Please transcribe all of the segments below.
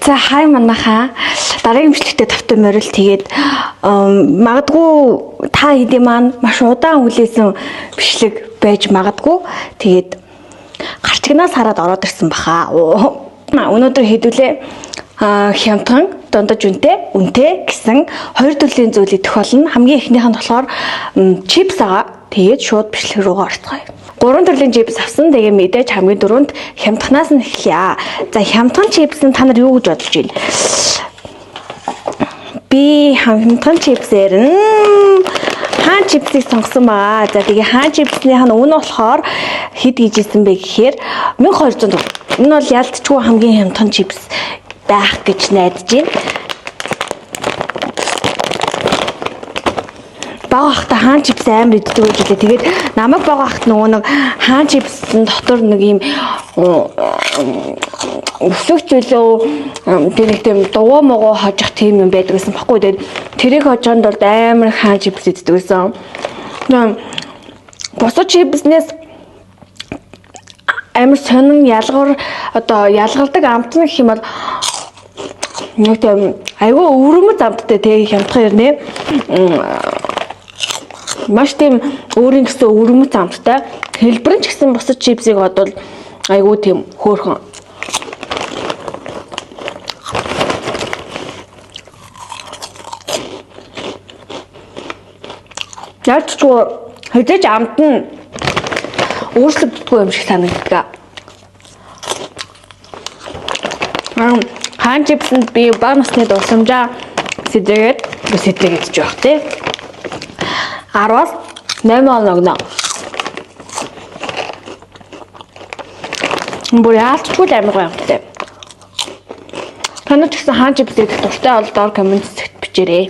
За хай манайхаа дараагийн бичлэгтээ тавтай морил тэгээд магадгүй та хэдийн маань маш удаан хүлээсэн бичлэг байж магадгүй тэгээд гарчигнаас хараад ороод ирсэн баха. Өнөөдөр хэдүүлээ хямдхан дундаж үнэтэй гэсэн хоёр төрлийн зүйл идэх болно. Хамгийн эхнийх нь болохоор чипс байгаа. Тэгээд шууд бичлэг рүүгээ орцгоё. Гурван төрлийн чипс авсан. Тэгээ мэдээж хамгийн дөрөнд хямдханаас нь эхлэе. За хямдхан чипс нь та нар юу гэж бодож байна? Би хямдхан чипсээр хаан чипсийг сонгосон байгаа. За тэгээ хаан чипснийх нь үнэ болохоор хэд хийжсэн бэ гэхээр 1200 төгрөг. Энэ бол ялцчгүй хамгийн хямдхан чипс байх гэж найдаж байна. Бага ахта хаан чипс амар иддэг гэж үлээ. Тэгээд намайг бага ахт нөгөө нэг хаан чипсийн дотор нэг юм өсөг зүйлөө тийм дугуй могоо хожих тийм юм байдаг гэсэн баггүй. Тэгээд тэрийг хожоонд бол амар хаан чипс иддэг гэсэн. Босоо чипснээс амар сонин ялгардаг амтны гэх юм бол нэг тийм айгүй өвөрмөц амттай тэг хямдхан ирнэ. Маш тийм өөрийн гэсэн өвөрмөц амттай. Хэлбэр нь ч гэсэн босод чипсийг бодвол айгүй тийм хөөрхөн. Яачгүй хэзээж амт нь өөрчлөгддөггүй юм шиг санагддаг. Хаан чипсэнд би бага насны дурсамжаа сэдрэгээд идэж байх тий. 10-аас 8 он огно. Бүр яалчгүй амар гайхалтай. Танад ч гэсэн хаан чипс идэх дуртай бол доор коммент хэсэгт бичээрэй.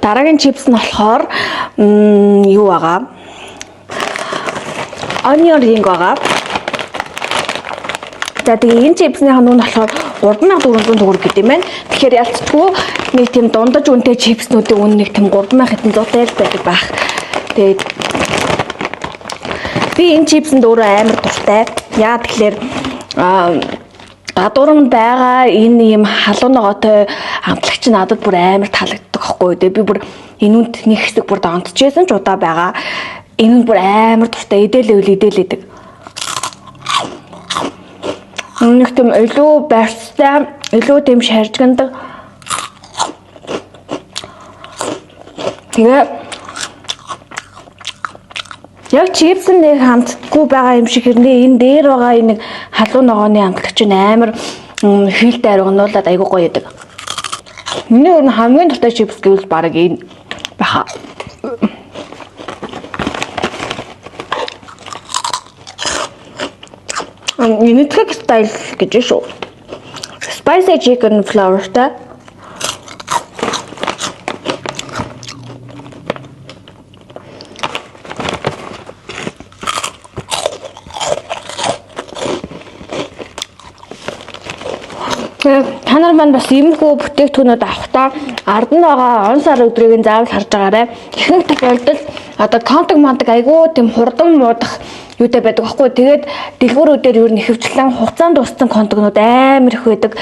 Дараагийн чипс нь болохоор юу байгаа? Onion ring байгаа. За тэгээ энэ чипсний хануун болохоор 3400 төгрөг гэдэг юм байна. Тэгэхээр ялцчгүй нэг тийм дундаж үнэтэй чипснүүдийн үн нэг тийм 3700 байдаг байх. Тэгээд би энэ чипсэнд өөрөө амар дуртай. Яа тэгэхээр гадуурн байгаа энэ юм халуун ногоотой амтлагч надад бүр амар таалагддаг байхгүй. Тэгээ би бүр энүүнд нэг хэсэг бүр донтчихсэн ч удаа байгаа. Энэ бүр амар дуртай идэлээдэг. Нэг тийм илүү барьцтай, илүү тийм шаржгандаг. Тэгээ яг чипсэн нэг хамтдаггүй байгаа юм шиг хэрнээ энэ дээр байгаа энэ халуун ногооны амтлагч нь амар хилтэй аргонуулаад айгуу гоё яадаг. Миний хамгийн дуртай чипс гэвэл баг энэ баха. Энэ трик стайл гэж шүү. Spicy chicken flourтай. Та нар маань бас иймэрхүү бүтээгдэхүүнүүд авахдаа ард нь байгаа он сар өдрийг нь заавал харж байгаарай. Ихэнх тохиолдолд одоо контакт айгүй тийм хурдан муудах юутай байдаг байхгүй. Тэгээд дэлгүүрүүдээр юу нэхвчлэн хугацаанд дууссан контактнууд амар их байдаг.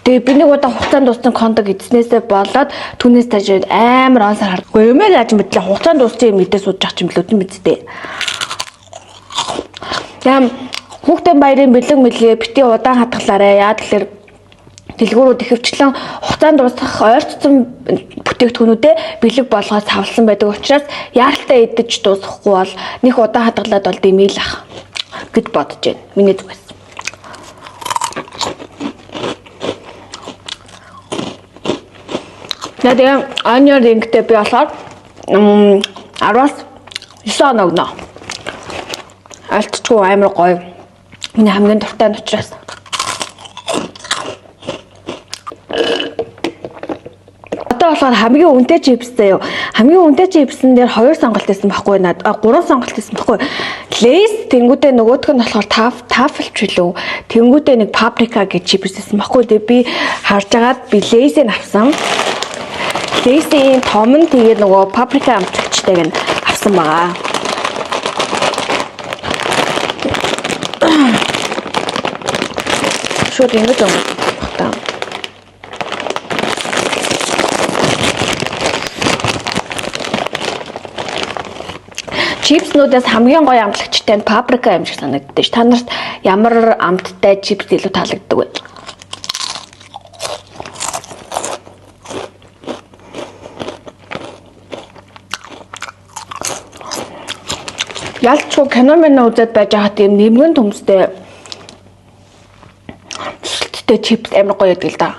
Тэгээ би нэг удаа хугацаанд дууссан контакт эзнээсээ болоод түүнээс тажид амар он сар хардаггүй. Юмээ яаж мэдлээ хугацаанд дууссан юм мэдээ сууж ах юм билүү мэдтэй. Ям хүүхдийн баярын бэлэг мэлгээ бити удаан хатгалаарэ. Яа тэгэхээр дэлгүүрүүд ихэвчлэн хугацаанд дуусах ойртсон бүтээгдэхүүнүүдэд бэлэг болгоод савлсан байдаг учраас яаралтай идэж дуусахгүй бол нэг удаан хадгалаад бол дэмийл ах гэж бодож байна. Миний зүгээс. Тэгээд onion ringтэй би болохоор 10-аас 9 он өгнө. Альтчгүй амар гоё. Миний хамгийн дуртай нь учраас. болохоор хамгийн үнэтэй чипс заяа. Хамгийн үнэтэй чипсэн дээр 2 сонголт байсан байхгүй наад 3 сонголт байсан байхгүй. Lay's тэнгүүтээ нөгөөх нь болохоор тафл ч үлээ. Тэнгүүтээ нэг paprika гэж чипс байсан байхгүй. Тэгээ би харж агаад би Lay's-ийг авсан. Lay's-ийн том нь тэгээд нөгөө паприка амтлагчтайг нь авсан байгаа. Шууд ингэж өнгөтэй. Чипснуудаас хамгийн гоё амтлагчтай нь паприка юм шиг санагддаг ш. Та нарт ямар амттай чипс илүү таалагддаг вэ? Ялчгүй кино үзээд байж байгаа тийм нэмгэн төмстэй чипс амар гоё гэдэг л да.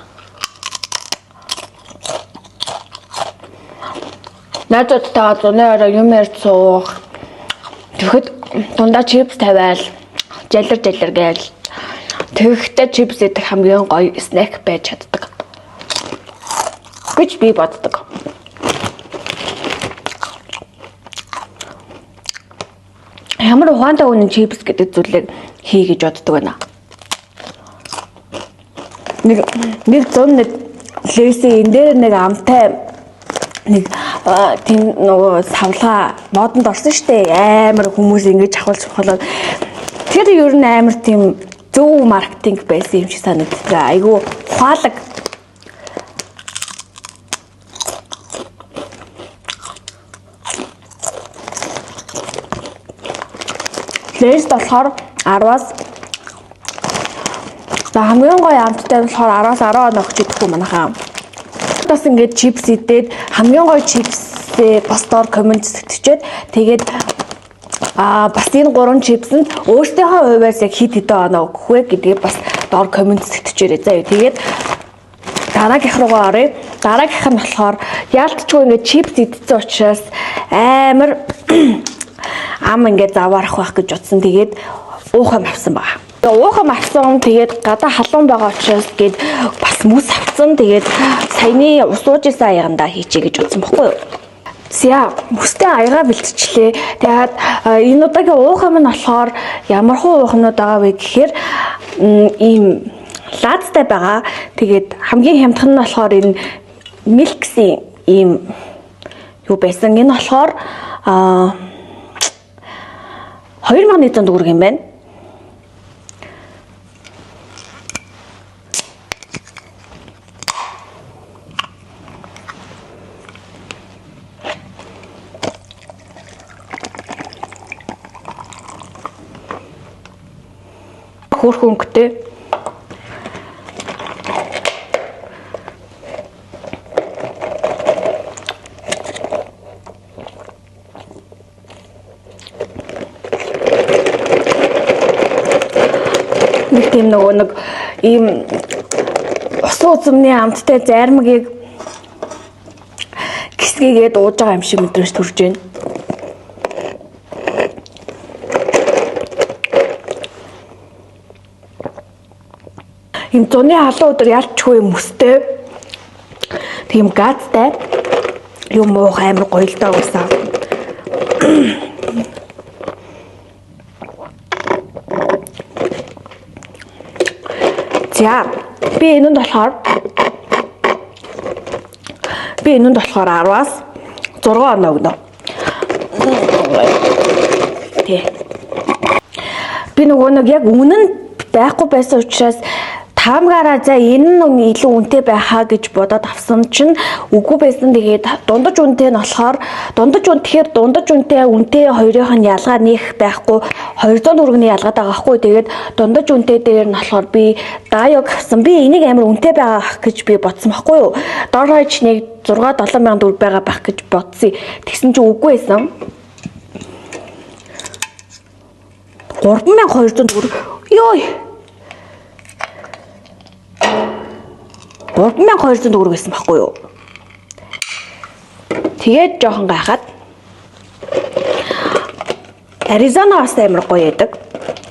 Надад зунаа юм ярьж суух. Тэгэхэд дундаа чипс тавиал жалар гээл. Тэгэхдээ чипс идэх хамгийн гоё снэк байж чаддаг гэж би боддог. Ямар ухаантай үнэн чипс гэдэг зүйлийг хий гэж боддог байна. Нэг зун Lay's-ийн энэ дээр нэг амтай нэг тийм нөгөө савлгаа модонд орсон штэ амар хүмүүс ингэж авахулж болоод тэр ер нь амар тийм зөв маркетинг байсан юм шиг санагддаг. Айгу ухаалаг. Lay's болохоор 10-аас хамгийн гоё амттай болохоор 10-аас 10 оноо өгч идэхгүй манайхаа. Бас ингээд чипс идээд хамгийн гоё чипсээ бас доор коммент зүтгэжээд тэгээд бас энэ 3 чипс нь өөртөөхөө хувьас яг хэд хэдэн оноо өгөх вэ гэдгийг бас доор коммент зүтгэжээрэй. За тэгээд дараагийнх руугаа оръё. Дараагийнх нь болохоор яалтчгүй ингээд чипс идсэн учраас амар ам ингээд заваарах байх гэж утсан. Тэгээд уухам авсан байгаа. Уухам авсан тэгээд гадаа халуун байгаа учраас гээд бас мүс авсан. Тэгээд саяны ус ууж исэн аягандаа хийчихье гэж утсан баггүй юу? За мөстэй аягаа бэлтчихлээ. Тэгээд энэ удаагийн уухам нь болохоор ямар хуу уухамнууд байгаа вэ гэхээр ийм лаадтай байгаа. Тэгээд хамгийн хямдхан нь болохоор энэ Milk's-ийн ийм юу байсан. Энэ болохоор 2100 төгрөг юм байна. Хөөрхөн өнгөтэй. Тийм нэг ийм усан үзмний амттай зармгийг гисгээгээд ууж байгаа юм шиг мэдрэмж төрж байна. Ийм зуны халуун өдөр ялчгүй юм өстэй. Тийм газтай юм уу амар гоё л даа уусаа. За би энэнд болохоор 10-аас 6 оноо өгнө. Тий. Би нөгөө нэг яг үнэн байхгүй байсан учраас таамгаараа за энэ нь илүү үнэтэй байхаа гэж бодоод авсан чинь үгүй байсан. Тэгээд дундаж үнэтэй нь болохоор дундаж үнэтэй хоёрын нь ялгаа нэх байхгүй 200 төгрөгийн ялгаад байгаа байхгүй. Тэгээд дундаж үнэтэй дээр нь болохоор би даёг авсан. Би энийг амар үнэтэй байгаа гэж би бодсон байхгүй юу. Дор хаяж нэг 6-7 мянган төгрөг байгаа байх гэж бодсон. Тэгсэн чинь үгүй байсан. 3200 төгрөг. Йой. 3200 төгрөг байсан байхгүй юу? Тэгээд жоохон гайхаад Аризона бас амар гоё яадаг.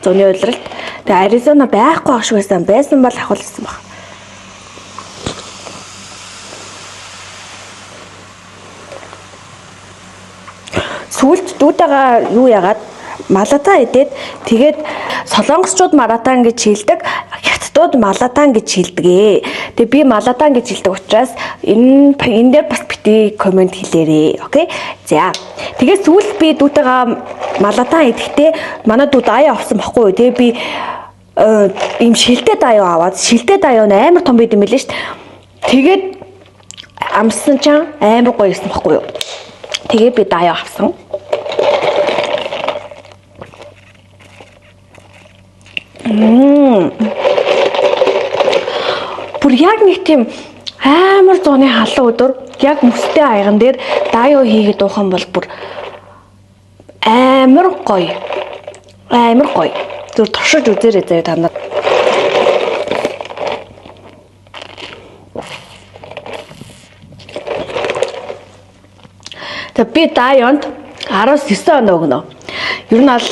Зуны улиралд. Тэгээд Аризона байхгүй ах шиг байсан бол ахуулсан баг. Сүүлд дүүтэйгээ юу яагаад малатаа идээд тэгээд солонгосчууд маратан гэж хэлдэг, хятадууд малатан гэж хэлдэг. Тэгээ би малатан гэж хэлдэг учраас энэ дээр бас бити комент хэлээрэй. Окей. За. Тэгээ сүүлд би дүүтэйгээ малатан идэхдээ манай дүү даяа авсан баггүй юу. Тэгээ би ийм шилдэг даяа аваад шилдэг даяа нь амар том байд юм билээ шүү дээ. Тэгээд амссан чинь амар гоё байсан баггүй юу. Тэгээ би даяа авсан. Бүр яг нэг тийм амар зууны халуун өдөр яг мөстэй аяган дээр даяа хийгээд уухан бол бүр амар гоё. Амар гоё. Зүр туршиж үзээрэй заяа та нар. Тэг би даяанд 19 оноо өгнө. Ер нь аль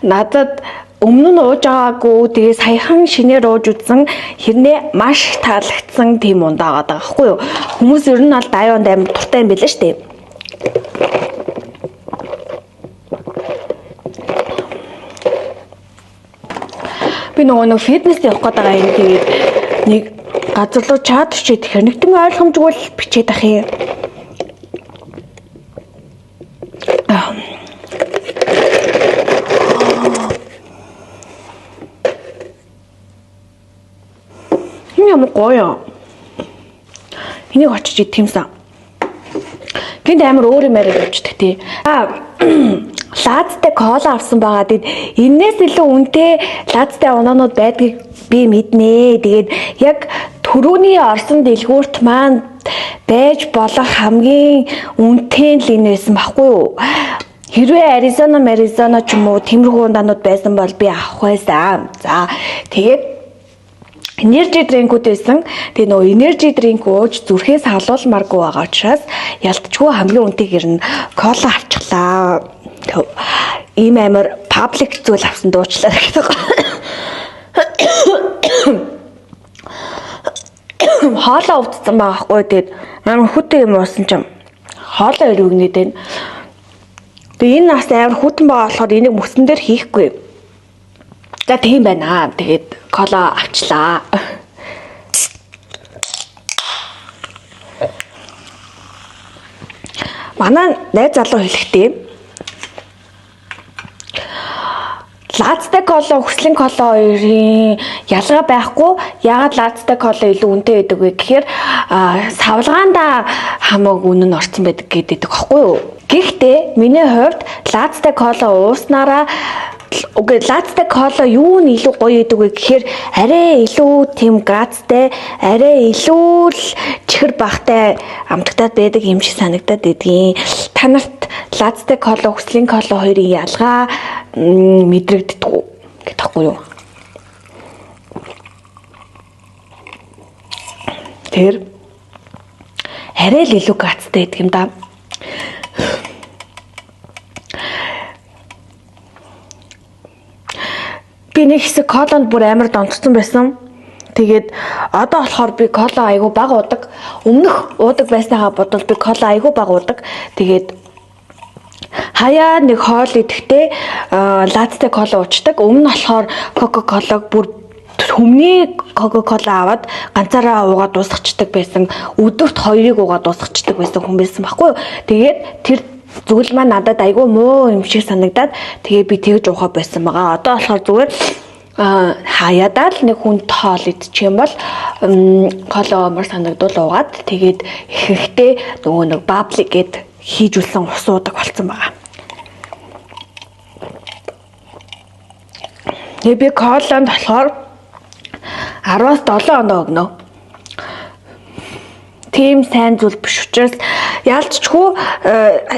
надад өмнө нь ууж байгаагүй тэгээ саяхан шинээр ууж үзсэн хэрнээ маш таалагдсан тийм ундаа байгаа байхгүй юу. Хүмүүс ер нь аль даяанд амар дуртай юм билээ шүү дээ. Би нөгөө фитнес явах гээд байгаа юм. Тэгээд нэг газар руу чат чийд тэгэхээр нэгэн ойлгомжгүй л бичээд ах юм. Ямар гоё. Энийг очиж идтимсэн. Гинт амар өөр юм яриад явчихдаг тий. Лаацтай кола авсан байгаа. Тэгэд энэс илүү үнэтэй лаацтай оноонууд байдгийг би мэднэ. Тэгээд яг түрүүний орсон дэлгүүрт маань байж болох хамгийн үнэтэй л энэ байсан баггүй юу? Хэрвээ Аризона ч юм уу тиймэрхүү ундаанууд байсан бол би авах байсан. За тэгээд энержи дринкүүд байсан. Тэгээ нөгөө энержи дринк ууж зүрхээс халуулмааргүй байгаа учраас ялтчгүй хамгийн үнэтэйгэр нь кола авчихлаа. Ийм амар паблик зүйл авсан дуучлаа гэдэг. Хоолоо өвдсөн байгаа хгүй. Тэгээд амар хүтэн юм уусан ч хоолоо өрөвгнээд байна. Тэгээ энэ нас амар хүтэн байгаа болохоор энийг мөсөн дээр хийхгүй. За тийм байна. Тэгээд кола авчлаа. Манай найз залуу хэлэхдээ лаацтай кола, хүслийн кола хоёрын ялгаа байхгүй. Яагаад лаацтай кола илүү үнэтэй байдаг вэ гэхээр савлгаанда хамаагүй үнэ нь орсон байдаг гэдэг байхгүй юу? Гэхдээ миний хувьд лаацтай кола ууснараа лаацтай кола юу нь илүү гоё идэг вэ гэхээр арай илүү тийм газтай, арай илүү л чихэр багтай амтгтаад байдаг юм шиг санагдаад байдгийн. Та нарт лаацтай кола, хүслийн кола хоёрын ялгаа мэдрэгддэг үү гэдэггүй юу? Тэр арай л илүү газтай байдаг юм да. Би нэг хэсэг колонд бүр амар донцсон байсан. Тэгээд одоо болохоор би кола айгу баг уудаг. Өмнөх уудаг байсныхаа бодвол би кола айгу баг уудаг. Тэгээд хаяа нэг хоол идэхдээ лаацтай кола уучдаг. Өмнө нь болохоор кока-колаг бүр хүмний кока-кола аваад ганцаараа уугаад дуусгачдаг байсан. Өдөрт 2-ыг уугаад дуусгачдаг байсан хүн байсан байхгүй юу? Тэгээд тэр зүйл маань надад айгүй муу юм шиг санагдаад тэгээ би тэгж уухаа байсан байгаа. Одоо болохоор зүгээр хаяадаа л нэг хүн тоол идчих юм бол кола омор санагдвал уугаад тэгээд ихэнхдээ нөгөө нэг бабли гэд хийж үлсэн ус уудаг болсон байгаа. Тэгээ би коланд болохоор 10-аас 7 оноо өгнө. Тийм сайн зүйл биш учраас ялцчгүй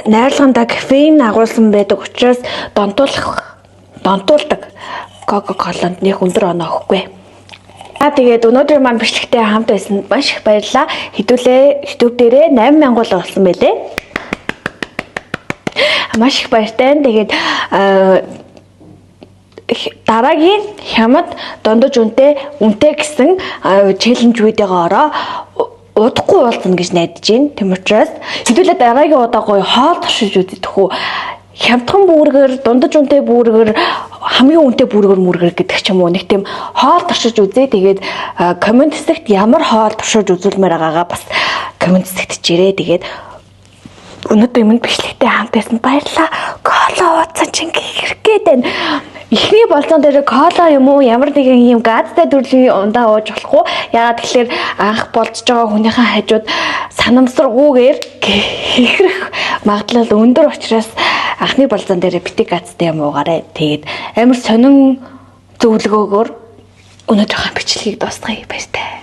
найрлаганда кофеин агуулсан байдаг учраас донтуулдаг кока-коланд нэг өндөр оноо өгөхгүй. Тэгээд өнөөдөр маань бичлэгтэй хамт байсан маш их баярлалаа. Хэдүүлээ YouTube дээрээ 8000 болсон байлээ. Маш их баяртай. Тэгээд дараагийн хямд дондож үнэтэй гэсэн челленж видеогоо ороо удахгүй уулзна гэж найдаж байна. Тийм учраас хэдүүлээ дараагийн удаа гоё хоол туршиж үзэх үү. Хямдхан бүүргэр, дундаж үнэтэй бүүргэр хамгийн үнэтэй бүргэр гэдэг ч юм уу нэг тийм хоол туршиж үзье. Тэгээд комент хэсэгт ямар хоол туршиж үзүүлмээр байгаагаа бас комент хэсэгт чирээ. Тэгээд өнөөдөр минь бичлэгтэй хамт байсан баярлаа. Кола ууцсан чинь хэрэг гээд байна. Эхний болцон дээр кола юм уу ямар нэгэн юм газтай төрлийн ундаа ууж болохгүй. Яагаад тэгэхээр анх болцож байгаа хүнийхээ хажууд санамсаргүйгээр хэрэг магадлал өндөр учраас анхны болцон дээр битгий газтай юм уугаарай. Тэгээд амар сонин зөвлөгөөгөөр өнөөдрийнхөө бичлэгийг дуусгая баяртай.